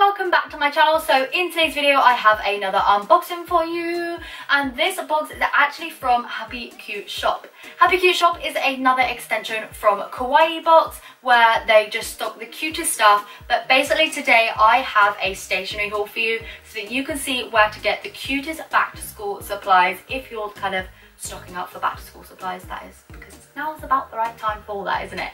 welcome back to my channel. So in today's video I have another unboxing for you, and this box is actually from Happy Cute Shop. Happy Cute Shop is another extension from Kawaii Box where they just stock the cutest stuff, but basically today I have a stationery haul for you so that you can see where to get the cutest back to school supplies if you're kind of stocking up for back to school supplies, that is, because now is about the right time for that, isn't it?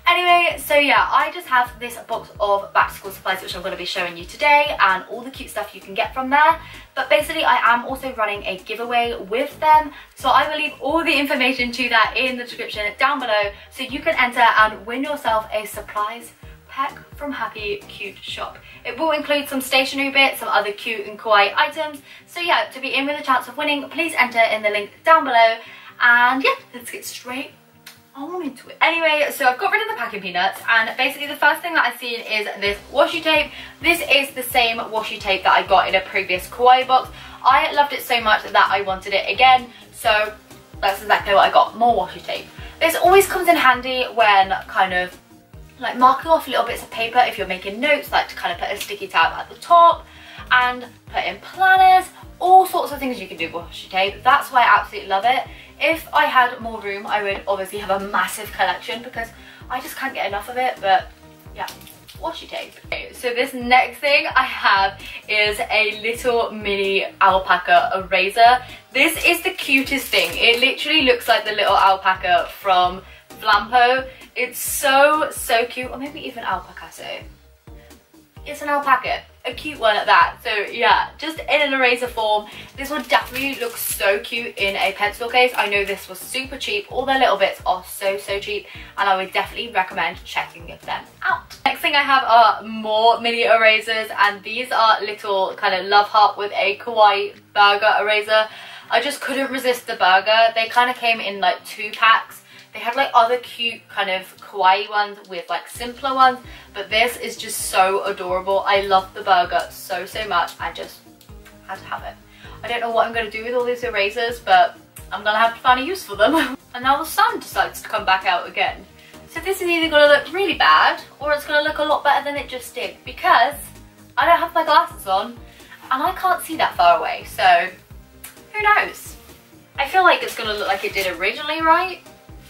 Anyway, so yeah, I just have this box of back to school supplies which I'm going to be showing you today, and all the cute stuff you can get from there. But basically I am also running a giveaway with them, so I will leave all the information to that in the description down below so you can enter and win yourself a surprise pack from Happy Cute Shop. It will include some stationery bits, some other cute and kawaii items. So yeah, to be in with a chance of winning, please enter in the link down below. And yeah, let's get straight on into it. Anyway, so I've got rid of the packing peanuts, and basically the first thing that I've seen is this washi tape. This is the same washi tape that I got in a previous Kawaii box. I loved it so much that I wanted it again, so that's exactly what I got, more washi tape. This always comes in handy when kind of like marking off little bits of paper if you're making notes, like to kind of put a sticky tab at the top and put in planners, all sorts of things you can do with washi tape. That's why I absolutely love it. If I had more room, I would obviously have a massive collection because I just can't get enough of it, but yeah, washi tape. Okay, so this next thing I have is a little mini alpaca eraser. This is the cutest thing. It literally looks like the little alpaca from Flampo. It's so cute, or maybe even Alpaca. So it's an alpaca, a cute one at that. So yeah, just in an eraser form. This would definitely look so cute in a pencil case. I know this was super cheap. All their little bits are so cheap, and I would definitely recommend checking them out. Next thing I have are more mini erasers, and these are little kind of love heart with a kawaii burger eraser. I just couldn't resist the burger. They kind of came in like 2 packs. They had like other cute kind of kawaii ones with like simpler ones, but this is just so adorable. I love the burger so much. I just had to have it. I don't know what I'm going to do with all these erasers, but I'm going to have to find a use for them. And now the sun decides to come back out again. So this is either going to look really bad or it's going to look a lot better than it just did, because I don't have my glasses on and I can't see that far away. So who knows? I feel like it's going to look like it did originally, right?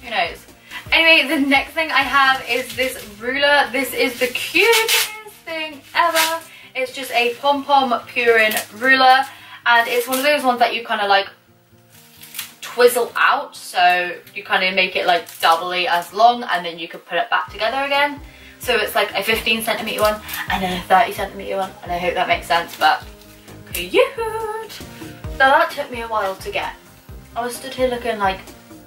Who knows? Anyway, the next thing I have is this ruler. This is the cutest thing ever. It's just a pom-pom purin ruler, and it's one of those ones that you kind of like twizzle out, so you kind of make it like doubly as long, and then you can put it back together again. So it's like a 15cm one and then a 30cm one, and I hope that makes sense, but cute. Now that took me a while to get. I was stood here looking like,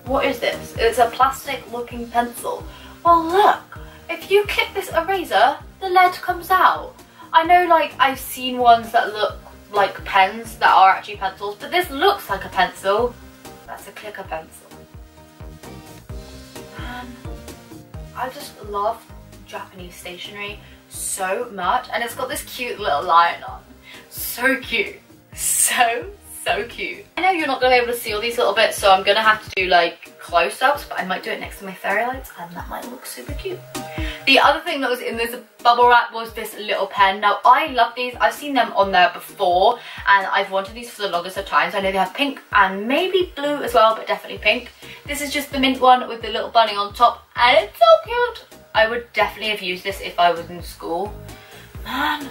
what is this? It's a plastic looking pencil. Well look, if you clip this eraser, the lead comes out. I know like I've seen ones that look like pens that are actually pencils, but this looks like a pencil. That's a clicker pencil. Man, I just love Japanese stationery so much, and it's got this cute little lion on. So cute. So cute. I know you're not going to be able to see all these little bits, so I'm going to have to do like close-ups, but I might do it next to my fairy lights and that might look super cute. The other thing that was in this bubble wrap was this little pen. Now I love these. I've seen them on there before and I've wanted these for the longest of times. I know they have pink and maybe blue as well, but definitely pink. This is just the mint one with the little bunny on top, and it's so cute. I would definitely have used this if I was in school. Man,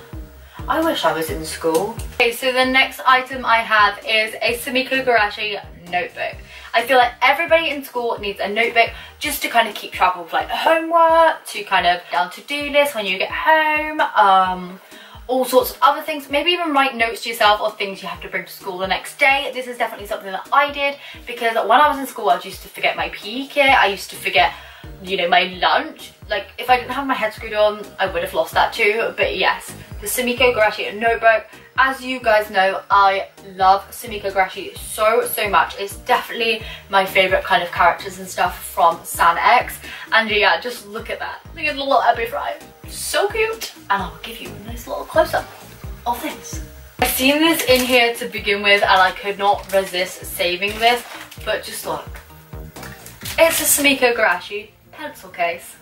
I wish I was in school. Okay, so the next item I have is a Sumiko Gurashi notebook. I feel like everybody in school needs a notebook just to kind of keep track of like homework, to kind of down to-do list when you get home, all sorts of other things. Maybe even write notes to yourself of things you have to bring to school the next day. This is definitely something that I did, because when I was in school I used to forget my PE kit, I used to forget, you know, my lunch. Like if I didn't have my head screwed on, I would have lost that too. But yes, the Sumiko Gurashi notebook. As you guys know, I love Sumiko Gurashi so much. It's definitely my favourite kind of characters and stuff from San X. And yeah, just look at that. Look at the little Abby Fry. So cute. And I'll give you a nice little close-up of this. I've seen this in here to begin with and I could not resist saving this. But just look. It's a Sumiko Gurashi pencil case.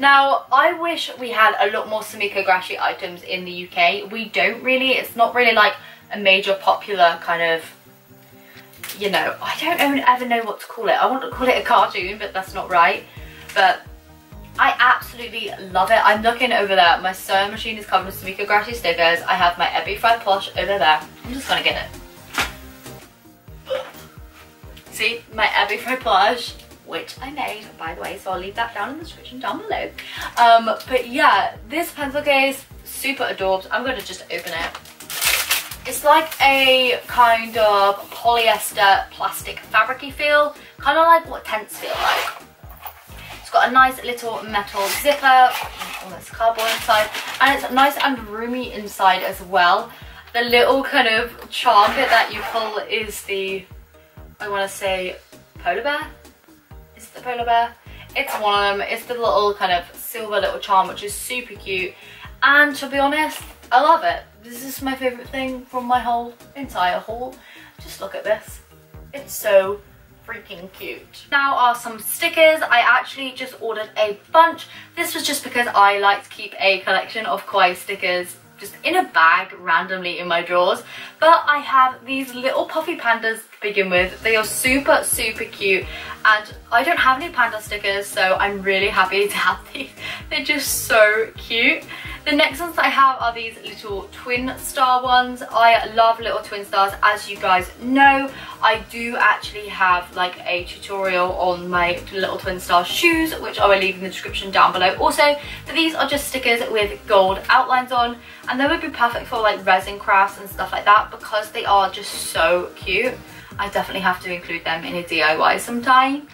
Now, I wish we had a lot more Sumikko Gurashi items in the UK. We don't really. It's not really like a major popular kind of, you know, I don't ever know what to call it. I want to call it a cartoon, but that's not right. But I absolutely love it. I'm looking over there. My sewing machine is covered with Sumikko Gurashi stickers. I have my Ebbie Fried plush over there. I'm just gonna get it. See, my Ebbie Fried plush, which I made, by the way, so I'll leave that down in the description down below. But yeah, this pencil case, super adorbs. I'm gonna just open it. It's like a kind of polyester plastic fabricy feel, kind of like what tents feel like. It's got a nice little metal zipper, almost cardboard inside, and it's nice and roomy inside as well. The little kind of charm bit that you pull is the, I want to say, polar bear? Is it the polar bear? It's one of them. It's the little kind of silver little charm, which is super cute. And to be honest, I love it. This is my favourite thing from my whole entire haul. Just look at this. It's so freaking cute. Now are some stickers. I actually just ordered a bunch. This was just because I like to keep a collection of kawaii stickers just in a bag randomly in my drawers. But I have these little puffy pandas to begin with. They are super, super cute. And I don't have any panda stickers, so I'm really happy to have these. They're just so cute. The next ones that I have are these little twin star ones. I love little twin stars. As you guys know, I do actually have like a tutorial on my little twin star shoes, which I will leave in the description down below also. But these are just stickers with gold outlines on, and they would be perfect for like resin crafts and stuff like that because they are just so cute. I definitely have to include them in a DIY sometime.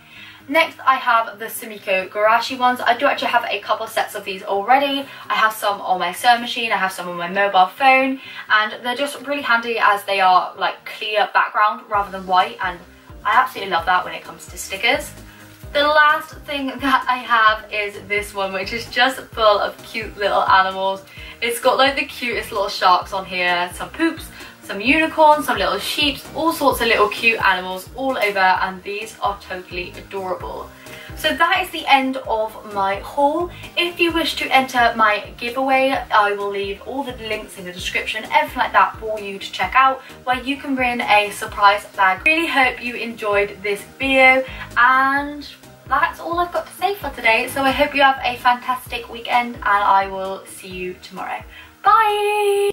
Next, I have the Sumikko Gurashi ones. I do actually have a couple sets of these already. I have some on my sewing machine, I have some on my mobile phone, and they're just really handy as they are like clear background rather than white, and I absolutely love that when it comes to stickers. The last thing that I have is this one, which is just full of cute little animals. It's got like the cutest little sharks on here, some poops, some unicorns, some little sheep, all sorts of little cute animals all over, and these are totally adorable. So that is the end of my haul. If you wish to enter my giveaway, I will leave all the links in the description, everything like that for you to check out, where you can win a surprise bag. Really hope you enjoyed this video, and that's all I've got to say for today. So I hope you have a fantastic weekend, and I will see you tomorrow. Bye!